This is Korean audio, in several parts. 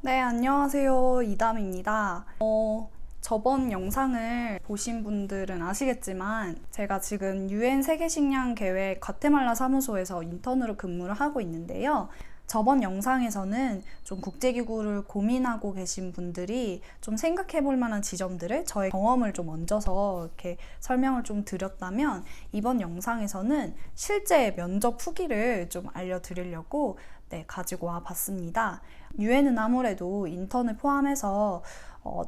네, 안녕하세요. 이담입니다. 저번 영상을 보신 분들은 아시겠지만 제가 지금 UN 세계식량 계획 과테말라 사무소에서 인턴으로 근무를 하고 있는데요. 저번 영상에서는 좀 국제기구를 고민하고 계신 분들이 좀 생각해 볼 만한 지점들을 저의 경험을 좀 얹어서 이렇게 설명을 좀 드렸다면, 이번 영상에서는 실제 면접 후기를 좀 알려드리려고 가지고 와 봤습니다. 유엔은 아무래도 인턴을 포함해서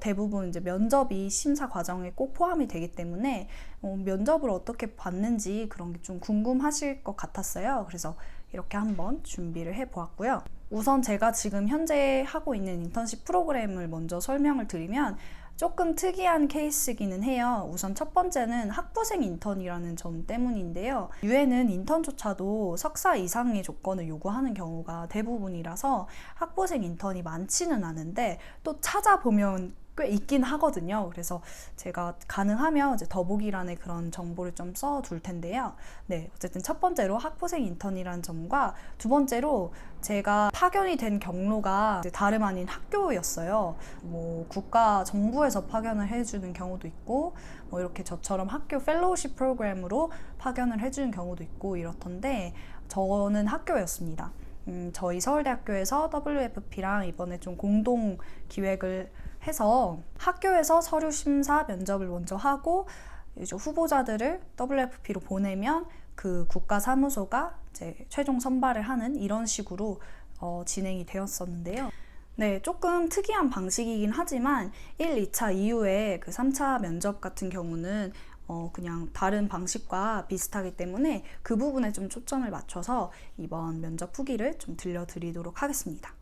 대부분 이제 면접이 심사 과정에 꼭 포함이 되기 때문에 면접을 어떻게 봤는지 그런 게 좀 궁금하실 것 같았어요. 그래서 이렇게 한번 준비를 해 보았고요. 우선 제가 지금 현재 하고 있는 인턴십 프로그램을 먼저 설명을 드리면, 조금 특이한 케이스기는 해요. 우선 첫 번째는 학부생 인턴이라는 점 때문인데요. 유엔은 인턴조차도 석사 이상의 조건을 요구하는 경우가 대부분이라서 학부생 인턴이 많지는 않은데, 또 찾아보면 꽤 있긴 하거든요. 그래서 제가 가능하면 이제 더보기란에 그런 정보를 좀 써둘 텐데요. 네, 어쨌든 첫 번째로 학부생 인턴이라는 점과, 두 번째로 제가 파견이 된 경로가 다름 아닌 학교였어요. 뭐 국가 정부에서 파견을 해주는 경우도 있고, 뭐 이렇게 저처럼 학교 펠로우십 프로그램으로 파견을 해주는 경우도 있고 이렇던데, 저는 학교였습니다. 저희 서울대학교에서 WFP랑 이번에 좀 공동 기획을 해서 학교에서 서류 심사 면접을 먼저 하고, 이제 후보자들을 WFP로 보내면 그 국가 사무소가 이제 최종 선발을 하는 이런 식으로 진행이 되었었는데요. 네, 조금 특이한 방식이긴 하지만 1, 2차 이후에 그 3차 면접 같은 경우는 그냥 다른 방식과 비슷하기 때문에 그 부분에 좀 초점을 맞춰서 이번 면접 후기를 좀 들려드리도록 하겠습니다.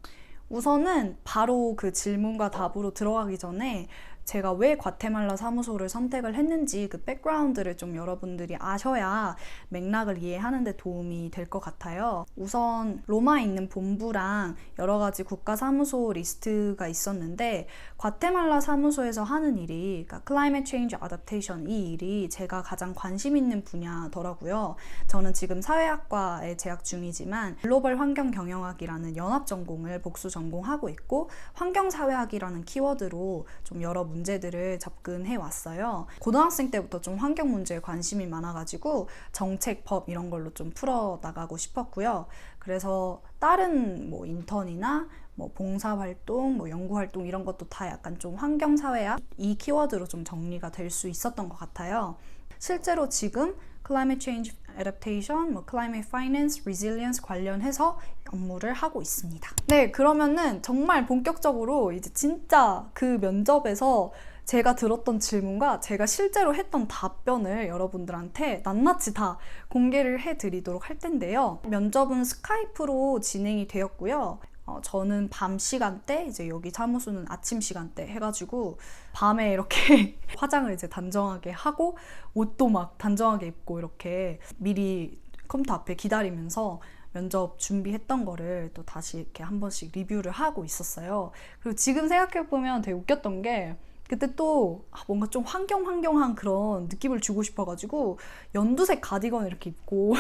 우선은 바로 그 질문과 답으로 들어가기 전에 제가 왜 과테말라 사무소를 선택을 했는지 그 백그라운드를 좀 여러분들이 아셔야 맥락을 이해하는 데 도움이 될 것 같아요. 우선 로마에 있는 본부랑 여러 가지 국가 사무소 리스트가 있었는데, 과테말라 사무소에서 하는 일이, 그러니까 Climate Change Adaptation, 이 일이 제가 가장 관심 있는 분야더라고요. 저는 지금 사회학과에 재학 중이지만 글로벌 환경 경영학이라는 연합 전공을 복수 전공하고 있고, 환경사회학이라는 키워드로 좀 여러 문제들을 접근해 왔어요. 고등학생 때부터 좀 환경 문제에 관심이 많아가지고 정책, 법 이런 걸로 좀 풀어나가고 싶었고요. 그래서 다른 뭐 인턴이나 뭐 봉사활동, 뭐 연구활동 이런 것도 다 약간 좀 환경사회학 이 키워드로 좀 정리가 될 수 있었던 것 같아요. 실제로 지금 Climate Change Adaptation, 뭐 Climate Finance, Resilience 관련해서 업무를 하고 있습니다. 네, 그러면은 정말 본격적으로 이제 진짜 그 면접에서 제가 들었던 질문과 제가 실제로 했던 답변을 여러분들한테 낱낱이 다 공개를 해드리도록 할 텐데요. 면접은 스카이프로 진행이 되었고요. 저는 밤 시간대, 이제 여기 사무소는 아침 시간대 해가지고 밤에 이렇게 화장을 이제 단정하게 하고 옷도 막 단정하게 입고 이렇게 미리 컴퓨터 앞에 기다리면서 면접 준비했던 거를 또 다시 이렇게 한 번씩 리뷰를 하고 있었어요. 그리고 지금 생각해보면 되게 웃겼던 게, 그때 또 뭔가 좀 환경한 그런 느낌을 주고 싶어가지고 연두색 가디건 이렇게 입고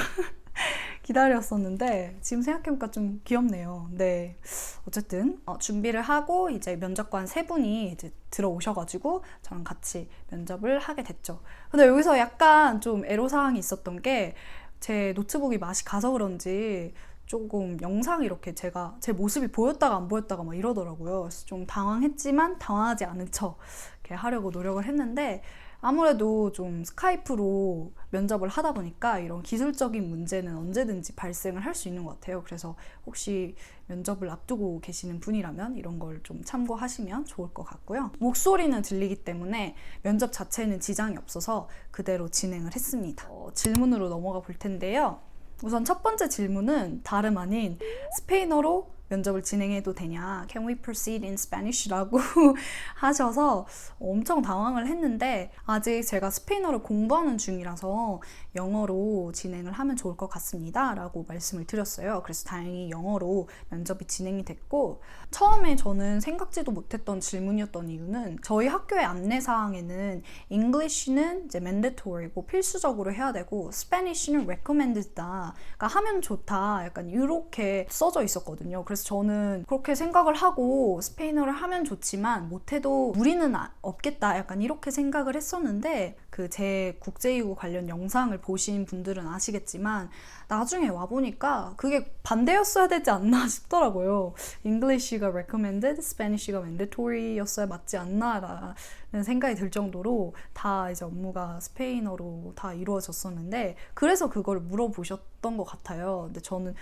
기다렸었는데, 지금 생각해보니까 좀 귀엽네요. 네, 어쨌든 준비를 하고 이제 면접관 세 분이 이제 들어오셔가지고 저랑 같이 면접을 하게 됐죠. 근데 여기서 약간 좀 애로사항이 있었던 게, 제 노트북이 맛이 가서 그런지 조금 영상이 이렇게 제가 제 모습이 보였다가 안 보였다가 막 이러더라고요. 그래서 좀 당황했지만 당황하지 않은 척 이렇게 하려고 노력을 했는데, 아무래도 좀 스카이프로 면접을 하다 보니까 이런 기술적인 문제는 언제든지 발생을 할 수 있는 것 같아요. 그래서 혹시 면접을 앞두고 계시는 분이라면 이런 걸 좀 참고하시면 좋을 것 같고요. 목소리는 들리기 때문에 면접 자체는 지장이 없어서 그대로 진행을 했습니다. 질문으로 넘어가 볼 텐데요. 우선 첫 번째 질문은 다름 아닌 스페인어로 면접을 진행해도 되냐, Can we proceed in Spanish라고 하셔서 엄청 당황을 했는데, 아직 제가 스페인어를 공부하는 중이라서 영어로 진행을 하면 좋을 것 같습니다 라고 말씀을 드렸어요. 그래서 다행히 영어로 면접이 진행이 됐고, 처음에 저는 생각지도 못했던 질문이었던 이유는, 저희 학교의 안내사항에는 English는 이제 mandatory고 필수적으로 해야 되고 Spanish는 recommended다, 그러니까 하면 좋다, 약간 이렇게 써져 있었거든요. 그래서 그래서 저는 그렇게 생각을 하고 스페인어를 하면 좋지만 못해도 무리는 없겠다 약간 이렇게 생각을 했었는데 그 제 국제이구 관련 영상을 보신 분들은 아시겠지만 나중에 와보니까 그게 반대였어야 되지 않나 싶더라고요. English가 recommended, Spanish가 mandatory였어야 맞지 않나라는 생각이 들 정도로 다 이제 업무가 스페인어로 다 이루어졌었는데 그래서 그걸 물어보셨던 것 같아요. 근데 저는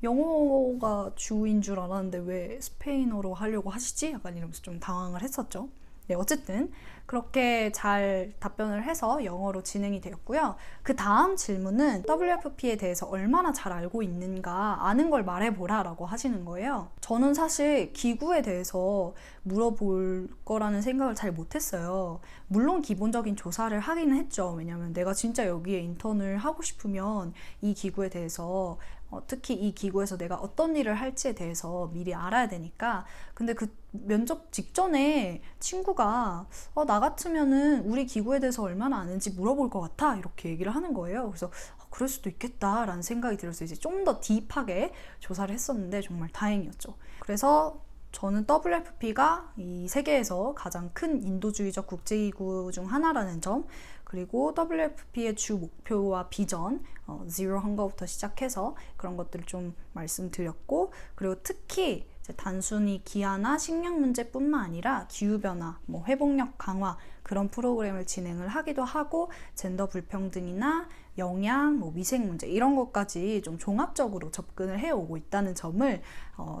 영어가 주인 줄 알았는데 왜 스페인어로 하려고 하시지? 약간 이러면서 좀 당황을 했었죠. 네, 어쨌든 그렇게 잘 답변을 해서 영어로 진행이 되었고요. 그 다음 질문은 WFP에 대해서 얼마나 잘 알고 있는가 아는 걸 말해보라 라고 하시는 거예요. 저는 사실 기구에 대해서 물어볼 거라는 생각을 잘 못했어요. 물론 기본적인 조사를 하기는 했죠. 왜냐면 내가 진짜 여기에 인턴을 하고 싶으면 이 기구에 대해서 특히 이 기구에서 내가 어떤 일을 할지에 대해서 미리 알아야 되니까. 근데 그 면접 직전에 친구가 나 같으면은 우리 기구에 대해서 얼마나 아는지 물어볼 것 같아 이렇게 얘기를 하는 거예요. 그래서 그럴 수도 있겠다라는 생각이 들어서 이제 좀 더 딥하게 조사를 했었는데 정말 다행이었죠. 그래서 저는 WFP가 이 세계에서 가장 큰 인도주의적 국제기구 중 하나라는 점, 그리고 WFP의 주 목표와 비전, Zero Hunger부터 시작해서 그런 것들을 좀 말씀드렸고, 그리고 특히 이제 단순히 기아나 식량 문제뿐만 아니라 기후변화, 회복력 강화 그런 프로그램을 진행을 하기도 하고, 젠더 불평등이나 영양, 위생 문제 이런 것까지 좀 종합적으로 접근을 해오고 있다는 점을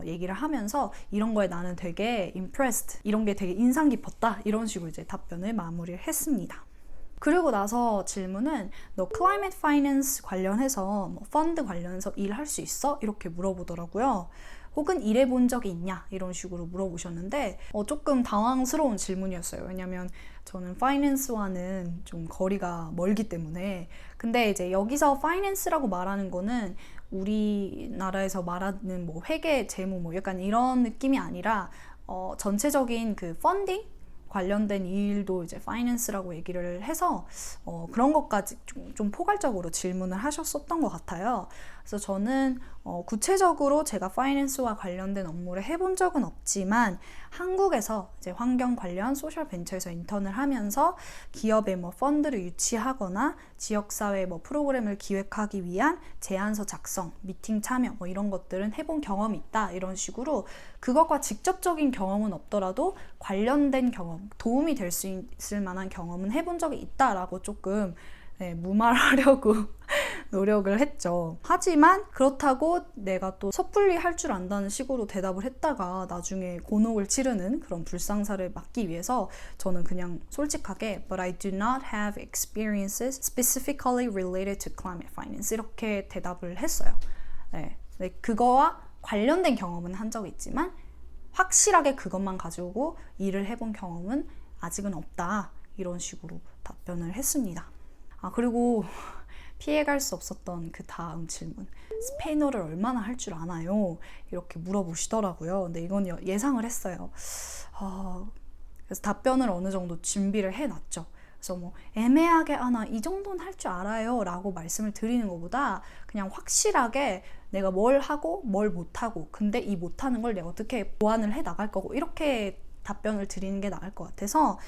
얘기를 하면서 이런 거에 나는 되게 impressed, 이런 게 되게 인상 깊었다 이런 식으로 이제 답변을 마무리를 했습니다. 그리고 나서 질문은 너 클라이밋 파이낸스 관련해서 펀드 관련해서 일할 수 있어? 이렇게 물어보더라고요. 혹은 일해본 적이 있냐? 이런 식으로 물어보셨는데 조금 당황스러운 질문이었어요. 왜냐면 저는 파이낸스와는 좀 거리가 멀기 때문에. 근데 이제 여기서 파이낸스라고 말하는 거는 우리나라에서 말하는 회계, 재무 약간 이런 느낌이 아니라 전체적인 그 펀딩 관련된 일도 이제 파이낸스라고 얘기를 해서 그런 것까지 좀 포괄적으로 질문을 하셨었던 것 같아요. 그래서 저는 구체적으로 제가 파이낸스와 관련된 업무를 해본 적은 없지만 한국에서 이제 환경 관련 소셜 벤처에서 인턴을 하면서 기업에 펀드를 유치하거나 지역사회 프로그램을 기획하기 위한 제안서 작성, 미팅 참여 이런 것들은 해본 경험이 있다 이런 식으로 그것과 직접적인 경험은 없더라도 관련된 경험, 도움이 될 수 있을 만한 경험은 해본 적이 있다라고 조금 무말하려고 노력을 했죠. 하지만 그렇다고 내가 또 섣불리 할 줄 안다는 식으로 대답을 했다가 나중에 곤혹을 치르는 그런 불상사를 막기 위해서 저는 그냥 솔직하게 But I do not have experiences specifically related to climate finance 이렇게 대답을 했어요. 네, 그거와 관련된 경험은 한 적이 있지만 확실하게 그것만 가지고 일을 해본 경험은 아직은 없다 이런 식으로 답변을 했습니다. 그리고 피해갈 수 없었던 그 다음 질문, 스페인어를 얼마나 할 줄 아나요? 이렇게 물어보시더라고요. 근데 이건 예상을 했어요. 그래서 답변을 어느 정도 준비를 해놨죠. 그래서 애매하게 나 이 정도는 할 줄 알아요 라고 말씀을 드리는 것보다 그냥 확실하게 내가 뭘 하고 뭘 못하고, 근데 이 못하는 걸 내가 어떻게 보완을 해 나갈 거고 이렇게 답변을 드리는 게 나을 것 같아서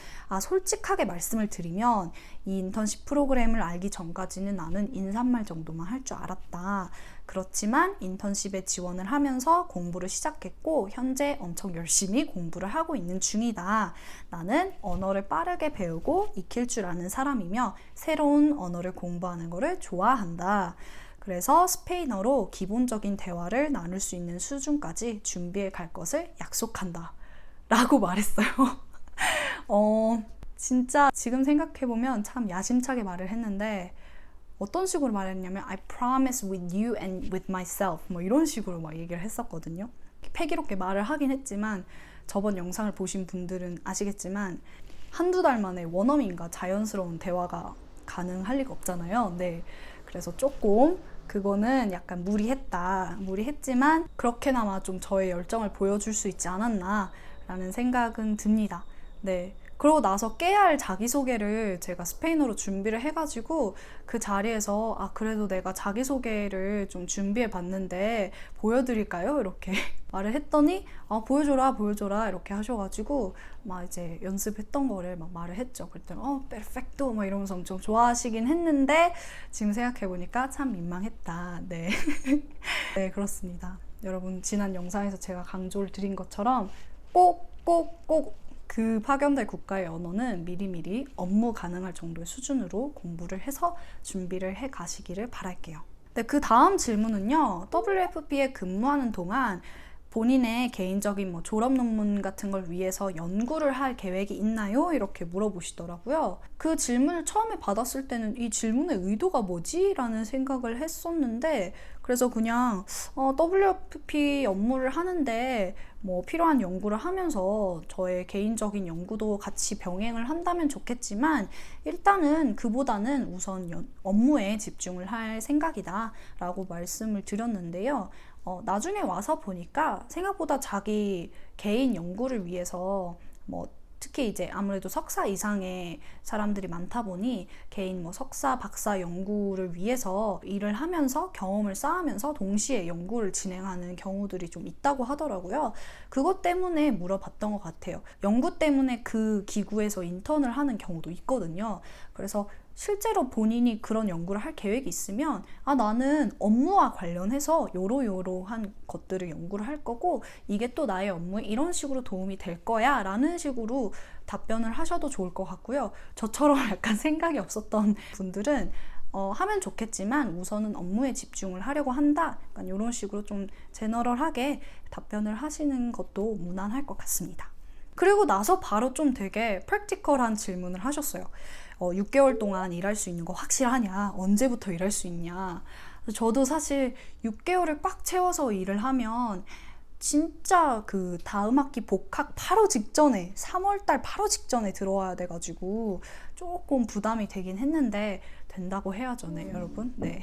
솔직하게 말씀을 드리면 이 인턴십 프로그램을 알기 전까지는 나는 인사말 정도만 할 줄 알았다. 그렇지만 인턴십에 지원을 하면서 공부를 시작했고 현재 엄청 열심히 공부를 하고 있는 중이다. 나는 언어를 빠르게 배우고 익힐 줄 아는 사람이며 새로운 언어를 공부하는 것을 좋아한다. 그래서 스페인어로 기본적인 대화를 나눌 수 있는 수준까지 준비해 갈 것을 약속한다. 라고 말했어요. 진짜 지금 생각해보면 참 야심차게 말을 했는데 어떤 식으로 말했냐면 I promise with you and with myself 이런 식으로 막 얘기를 했었거든요. 패기롭게 말을 하긴 했지만 저번 영상을 보신 분들은 아시겠지만 한두 달 만에 원어민과 자연스러운 대화가 가능할 리가 없잖아요. 네, 그래서 조금 그거는 약간 무리했지만 그렇게나마 좀 저의 열정을 보여줄 수 있지 않았나 라는 생각은 듭니다. 네, 그러고 나서 깨알 자기소개를 제가 스페인어로 준비를 해가지고 그 자리에서 그래도 내가 자기소개를 좀 준비해 봤는데 보여드릴까요? 이렇게 말을 했더니 보여줘라 이렇게 하셔가지고 막 이제 연습했던 거를 막 말을 했죠. 그랬더니 페르펙토 막 이러면서 엄청 좋아하시긴 했는데 지금 생각해보니까 참 민망했다. 네. 네, 그렇습니다. 여러분, 지난 영상에서 제가 강조를 드린 것처럼 꼭 그 파견될 국가의 언어는 미리미리 업무 가능할 정도의 수준으로 공부를 해서 준비를 해 가시기를 바랄게요. 네, 그 다음 질문은요. WFP에 근무하는 동안 본인의 개인적인 졸업 논문 같은 걸 위해서 연구를 할 계획이 있나요? 이렇게 물어보시더라고요. 그 질문을 처음에 받았을 때는 이 질문의 의도가 뭐지? 라는 생각을 했었는데 그래서 그냥 WFP 업무를 하는데 필요한 연구를 하면서 저의 개인적인 연구도 같이 병행을 한다면 좋겠지만 일단은 그보다는 우선 업무에 집중을 할 생각이다 라고 말씀을 드렸는데요. 나중에 와서 보니까 생각보다 자기 개인 연구를 위해서 특히 이제 아무래도 석사 이상의 사람들이 많다 보니 개인 석사, 박사 연구를 위해서 일을 하면서 경험을 쌓으면서 동시에 연구를 진행하는 경우들이 좀 있다고 하더라고요. 그것 때문에 물어봤던 것 같아요. 연구 때문에 그 기구에서 인턴을 하는 경우도 있거든요. 그래서 실제로 본인이 그런 연구를 할 계획이 있으면 나는 업무와 관련해서 요러요러한 것들을 연구를 할 거고 이게 또 나의 업무에 이런 식으로 도움이 될 거야 라는 식으로 답변을 하셔도 좋을 것 같고요. 저처럼 약간 생각이 없었던 분들은 하면 좋겠지만 우선은 업무에 집중을 하려고 한다. 약간 이런 식으로 좀 제너럴하게 답변을 하시는 것도 무난할 것 같습니다. 그리고 나서 바로 좀 되게 프랙티컬한 질문을 하셨어요. 6개월 동안 일할 수 있는 거 확실하냐? 언제부터 일할 수 있냐? 저도 사실 6개월을 꽉 채워서 일을 하면 진짜 그 다음 학기 복학 바로 직전에 3월달 바로 직전에 들어와야 돼가지고 조금 부담이 되긴 했는데 된다고 해야죠, 네, 여러분. 네.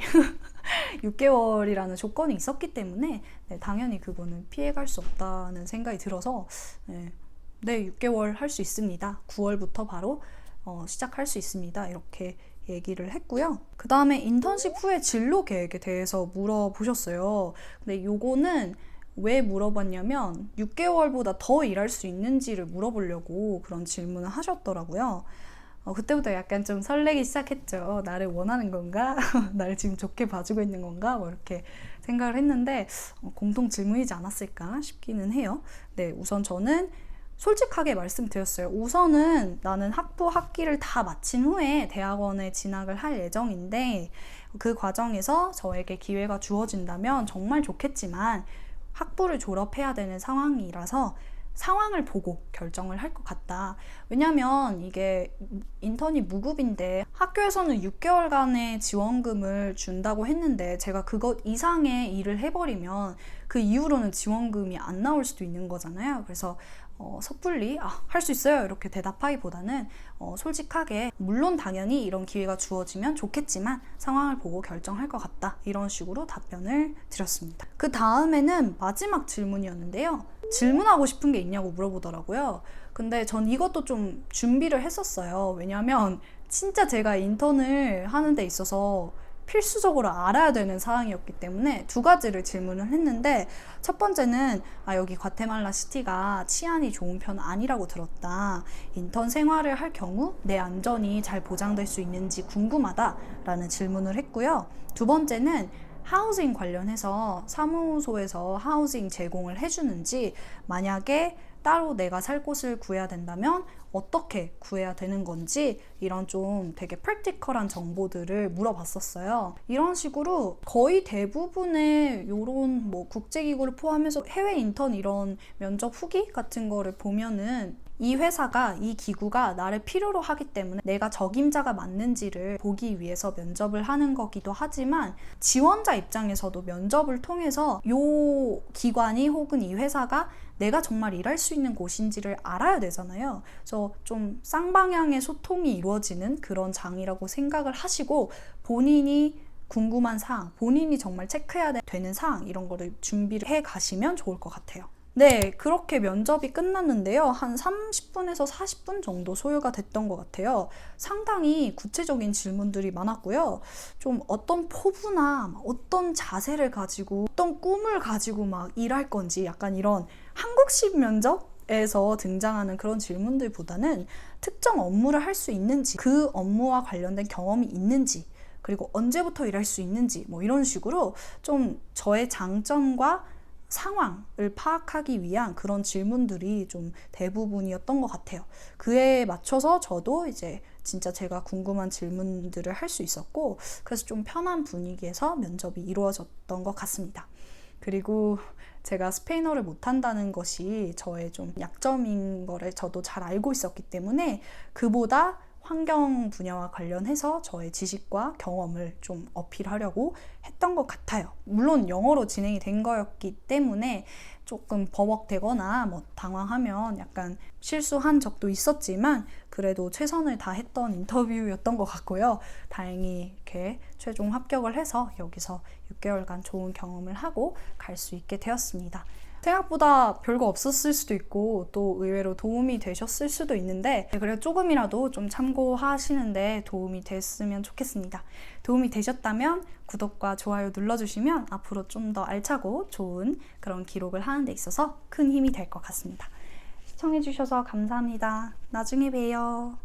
6개월이라는 조건이 있었기 때문에 네, 당연히 그거는 피해갈 수 없다는 생각이 들어서 네, 6개월 할 수 있습니다. 9월부터 바로 시작할 수 있습니다. 이렇게 얘기를 했고요. 그 다음에 인턴십 후에 진로 계획에 대해서 물어보셨어요. 근데 요거는 왜 물어봤냐면 6개월보다 더 일할 수 있는지를 물어보려고 그런 질문을 하셨더라고요. 그때부터 약간 좀 설레기 시작했죠. 나를 원하는 건가? 나를 지금 좋게 봐주고 있는 건가? 이렇게 생각을 했는데 공통 질문이지 않았을까 싶기는 해요. 네, 우선 저는 솔직하게 말씀드렸어요. 우선은 나는 학기를 다 마친 후에 대학원에 진학을 할 예정인데 그 과정에서 저에게 기회가 주어진다면 정말 좋겠지만 학부를 졸업해야 되는 상황이라서 상황을 보고 결정을 할 것 같다. 왜냐면 이게 인턴이 무급인데 학교에서는 6개월간의 지원금을 준다고 했는데 제가 그것 이상의 일을 해버리면 그 이후로는 지원금이 안 나올 수도 있는 거잖아요. 그래서 섣불리 할 수 있어요 이렇게 대답하기보다는 솔직하게 물론 당연히 이런 기회가 주어지면 좋겠지만 상황을 보고 결정할 것 같다 이런 식으로 답변을 드렸습니다. 그 다음에는 마지막 질문이었는데요. 질문하고 싶은 게 있냐고 물어보더라고요. 근데 전 이것도 좀 준비를 했었어요. 왜냐면 진짜 제가 인턴을 하는 데 있어서 필수적으로 알아야 되는 사항이었기 때문에 두 가지를 질문을 했는데 첫 번째는 여기 과테말라 시티가 치안이 좋은 편 아니라고 들었다. 인턴 생활을 할 경우 내 안전이 잘 보장될 수 있는지 궁금하다라는 질문을 했고요. 두 번째는 하우징 관련해서 사무소에서 하우징 제공을 해주는지 만약에 따로 내가 살 곳을 구해야 된다면 어떻게 구해야 되는 건지 이런 좀 되게 프랙티컬한 정보들을 물어봤었어요. 이런 식으로 거의 대부분의 이런 국제기구를 포함해서 해외 인턴 이런 면접 후기 같은 거를 보면은 이 회사가, 이 기구가 나를 필요로 하기 때문에 내가 적임자가 맞는지를 보기 위해서 면접을 하는 거기도 하지만 지원자 입장에서도 면접을 통해서 이 기관이 혹은 이 회사가 내가 정말 일할 수 있는 곳인지를 알아야 되잖아요. 그래서 좀 쌍방향의 소통이 이루어지는 그런 장이라고 생각을 하시고 본인이 궁금한 사항, 본인이 정말 체크해야 되는 사항 이런 거를 준비를 해 가시면 좋을 것 같아요. 네, 그렇게 면접이 끝났는데요. 한 30분에서 40분 정도 소요가 됐던 것 같아요. 상당히 구체적인 질문들이 많았고요. 좀 어떤 포부나 어떤 자세를 가지고 어떤 꿈을 가지고 막 일할 건지 약간 이런 한국식 면접에서 등장하는 그런 질문들보다는 특정 업무를 할 수 있는지, 그 업무와 관련된 경험이 있는지, 그리고 언제부터 일할 수 있는지 뭐 이런 식으로 좀 저의 장점과 상황을 파악하기 위한 그런 질문들이 좀 대부분이었던 것 같아요. 그에 맞춰서 저도 이제 진짜 제가 궁금한 질문들을 할 수 있었고, 그래서 좀 편한 분위기에서 면접이 이루어졌던 것 같습니다. 그리고 제가 스페인어를 못한다는 것이 저의 좀 약점인 거를 저도 잘 알고 있었기 때문에 그보다 환경 분야와 관련해서 저의 지식과 경험을 좀 어필하려고 했던 것 같아요. 물론 영어로 진행이 된 거였기 때문에 조금 버벅대거나 뭐 당황하면 약간 실수한 적도 있었지만 그래도 최선을 다했던 인터뷰였던 것 같고요. 다행히 이렇게 최종 합격을 해서 여기서 6개월간 좋은 경험을 하고 갈 수 있게 되었습니다. 생각보다 별거 없었을 수도 있고 또 의외로 도움이 되셨을 수도 있는데 그래도 조금이라도 좀 참고하시는데 도움이 됐으면 좋겠습니다. 도움이 되셨다면 구독과 좋아요 눌러주시면 앞으로 좀 더 알차고 좋은 그런 기록을 하는 데 있어서 큰 힘이 될 것 같습니다. 시청해주셔서 감사합니다. 나중에 봬요.